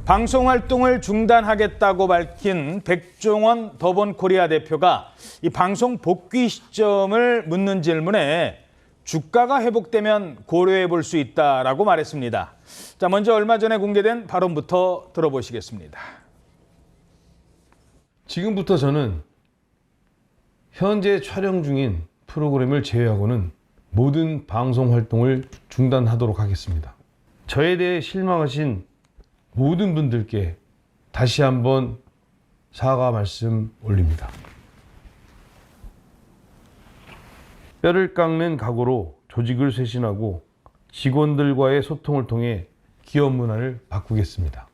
방송 활동을 중단하겠다고 밝힌 백종원 더본코리아 대표가 이 방송 복귀 시점을 묻는 질문에 주가가 회복되면 고려해 볼 수 있다라고 말했습니다. 자, 먼저 얼마 전에 공개된 발언부터 들어보시겠습니다. 지금부터 저는 현재 촬영 중인 프로그램을 제외하고는 모든 방송 활동을 중단하도록 하겠습니다. 저에 대해 실망하신 모든 분들께 다시 한번 사과 말씀 올립니다. 뼈를 깎는 각오로 조직을 쇄신하고 직원들과의 소통을 통해 기업 문화를 바꾸겠습니다.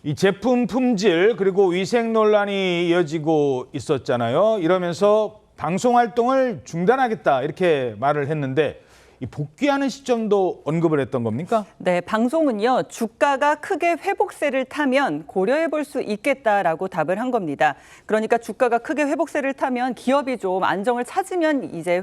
이 제품 품질 그리고 위생 논란이 이어지고 있었잖아요. 이러면서 방송 활동을 중단하겠다 이렇게 말을 했는데 이 복귀하는 시점도 언급을 했던 겁니까? 네, 방송은요, 주가가 크게 회복세를 타면 고려해 볼 수 있겠다라고 답을 한 겁니다. 그러니까 주가가 크게 회복세를 타면 기업이 좀 안정을 찾으면 이제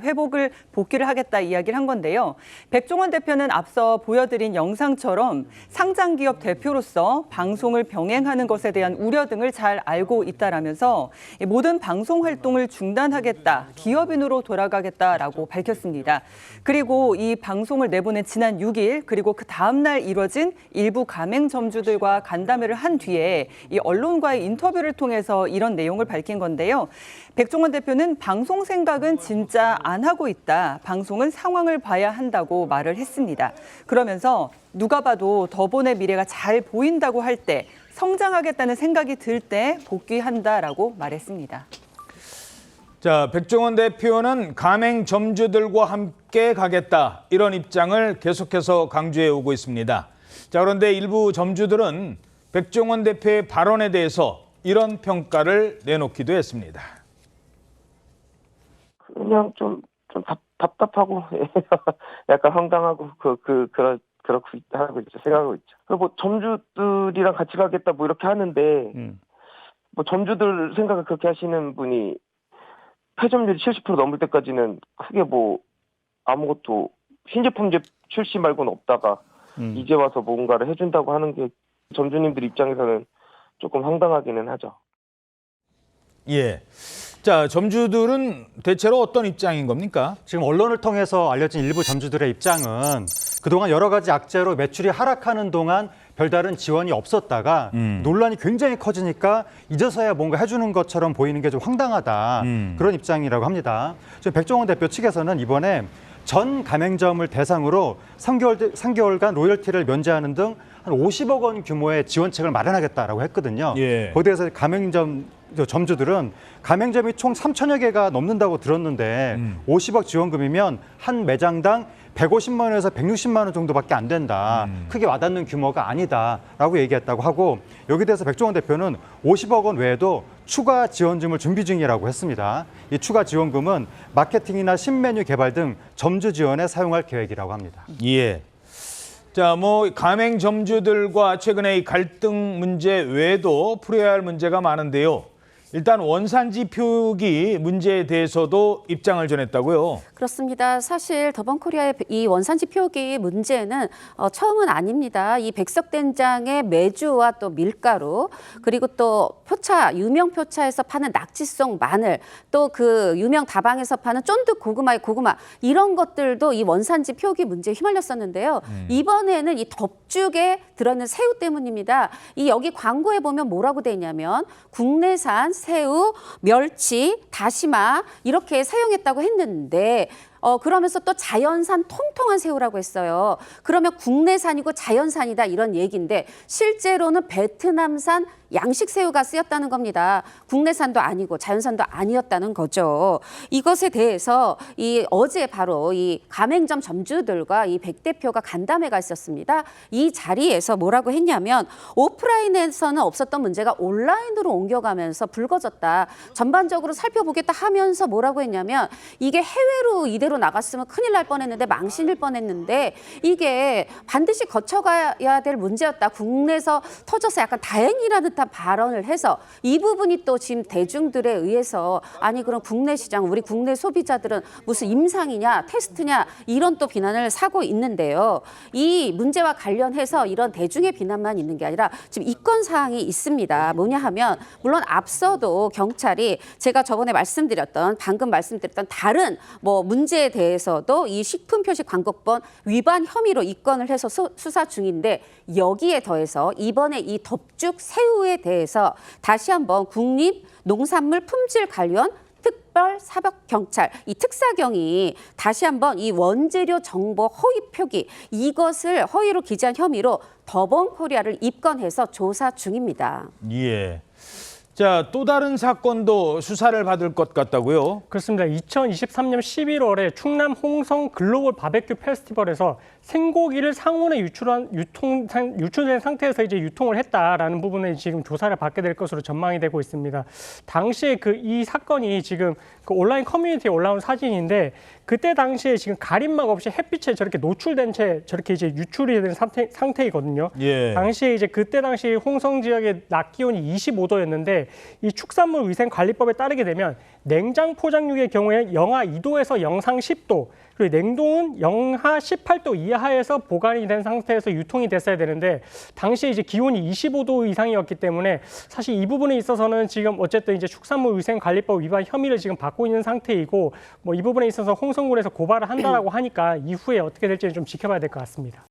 복귀를 하겠다 이야기를 한 건데요. 백종원 대표는 앞서 보여드린 영상처럼 상장 기업 대표로서 방송을 병행하는 것에 대한 우려 등을 잘 알고 있다라면서 모든 방송 활동을 중단하겠다, 기업인으로 돌아가겠다라고 밝혔습니다. 그리고 이 방송을 내보낸 지난 6일 그리고 그 다음 날 이뤄진 일부 가맹점주들과 간담회를 한 뒤에 이 언론과의 인터뷰를 통해서 이런 내용을 밝힌 건데요. 백종원 대표는 방송 생각은 진짜 안 하고 있다. 방송은 상황을 봐야 한다고 말을 했습니다. 그러면서 누가 봐도 더본의 미래가 잘 보인다고 할 때, 성장하겠다는 생각이 들 때 복귀한다라고 말했습니다. 자, 백종원 대표는 가맹점주들과 함께 가겠다 이런 입장을 계속해서 강조해 오고 있습니다. 자, 그런데 일부 점주들은 백종원 대표의 발언에 대해서 이런 평가를 내놓기도 했습니다. 그냥 좀 답답하고 약간 황당하고 그렇고 하고 있죠. 생각하고 있죠. 뭐 점주들이랑 같이 가겠다 뭐 이렇게 하는데 뭐 점주들 생각을 그렇게 하시는 분이 폐점률이 70% 넘을 때까지는 크게 뭐 아무것도 신제품 출시 말고는 없다가 이제 와서 뭔가를 해준다고 하는 게 점주님들 입장에서는 조금 황당하기는 하죠. 예. 자, 점주들은 대체로 어떤 입장인 겁니까? 지금 언론을 통해서 알려진 일부 점주들의 입장은 그동안 여러 가지 악재로 매출이 하락하는 동안 별다른 지원이 없었다가 논란이 굉장히 커지니까 이제서야 뭔가 해주는 것처럼 보이는 게 좀 황당하다. 그런 입장이라고 합니다. 지금 백종원 대표 측에서는 이번에 전 가맹점을 대상으로 3개월간 로열티를 면제하는 등 한 50억 원 규모의 지원책을 마련하겠다라고 했거든요. 예. 거기에 대해서 점주들은 가맹점이 총 3천여 개가 넘는다고 들었는데 50억 지원금이면 한 매장당 150만 원에서 160만 원 정도밖에 안 된다. 크게 와닿는 규모가 아니다라고 얘기했다고 하고 여기에 대해서 백종원 대표는 50억 원 외에도 추가 지원금을 준비 중이라고 했습니다. 이 추가 지원금은 마케팅이나 신메뉴 개발 등 점주 지원에 사용할 계획이라고 합니다. 예. 자, 뭐 가맹점주들과 최근에 이 갈등 문제 외에도 풀어야 할 문제가 많은데요. 일단 원산지 표기 문제에 대해서도 입장을 전했다고요. 그렇습니다. 사실 더본코리아의 이 원산지 표기 문제는 처음은 아닙니다. 이 백석된장의 메주와 또 밀가루 그리고 또 표차, 유명 표차에서 파는 낙지송 마늘 또 그 유명 다방에서 파는 쫀득 고구마의 고구마 이런 것들도 이 원산지 표기 문제에 휘말렸었는데요. 이번에는 이 덮죽에 들어있는 새우 때문입니다. 이 여기 광고에 보면 뭐라고 돼 있냐면 국내산 새우, 멸치, 다시마 이렇게 사용했다고 했는데 그러면서 또 자연산 통통한 새우라고 했어요. 그러면 국내산이고 자연산이다 이런 얘기인데 실제로는 베트남산 양식 새우가 쓰였다는 겁니다. 국내산도 아니고 자연산도 아니었다는 거죠. 이것에 대해서 어제 바로 이 가맹점 점주들과 이 백 대표가 간담회가 있었습니다. 이 자리에서 뭐라고 했냐면 오프라인에서는 없었던 문제가 온라인으로 옮겨가면서 불거졌다. 전반적으로 살펴보겠다 하면서 뭐라고 했냐면 이게 해외로 이대로 밖으로 나갔으면 큰일 날 뻔했는데 망신일 뻔했는데 이게 반드시 거쳐가야 될 문제였다. 국내에서 터져서 약간 다행이라는 듯한 발언을 해서 이 부분이 또 지금 대중들에 의해서 아니 그럼 국내 시장 우리 국내 소비자들은 무슨 임상이냐 테스트냐 이런 또 비난을 사고 있는데요. 이 문제와 관련해서 이런 대중의 비난만 있는 게 아니라 지금 입건 사항이 있습니다. 뭐냐 하면 물론 앞서도 경찰이 제가 저번에 방금 말씀드렸던 다른 뭐 문제에 대해서도 이 식품표시광고법 위반 혐의로 입건을 해서 수사 중인데 여기에 더해서 이번에 이 덥죽 새우에 대해서 다시 한번 국립농산물 품질관리원 특별사법경찰 이 특사경이 다시 한번 이 원재료 정보 허위 표기 이것을 허위로 기재한 혐의로 더본코리아를 입건해서 조사 중입니다. 예. 자, 또 다른 사건도 수사를 받을 것 같다고요? 그렇습니다. 2023년 11월에 충남 홍성 글로벌 바베큐 페스티벌에서 생고기를 상온에 유출된 상태에서 이제 유통을 했다라는 부분에 지금 조사를 받게 될 것으로 전망이 되고 있습니다. 당시에 이 사건이 지금 그 온라인 커뮤니티에 올라온 사진인데 그때 당시에 지금 가림막 없이 햇빛에 저렇게 노출된 채 저렇게 이제 유출이 된 상태이거든요. 예. 당시에 이제 그때 당시 홍성 지역의 낮 기온이 25도였는데 이 축산물 위생관리법에 따르게 되면 냉장 포장육의 경우에 영하 2도에서 영상 10도 그리고 냉동은 영하 18도 이하에서 보관이 된 상태에서 유통이 됐어야 되는데 당시에 이제 기온이 25도 이상이었기 때문에 사실 이 부분에 있어서는 지금 어쨌든 이제 축산물 위생관리법 위반 혐의를 지금 받고 있는 상태이고 뭐 이 부분에 있어서 홍성군에서 고발을 한다라고 하니까 이후에 어떻게 될지는 좀 지켜봐야 될 것 같습니다.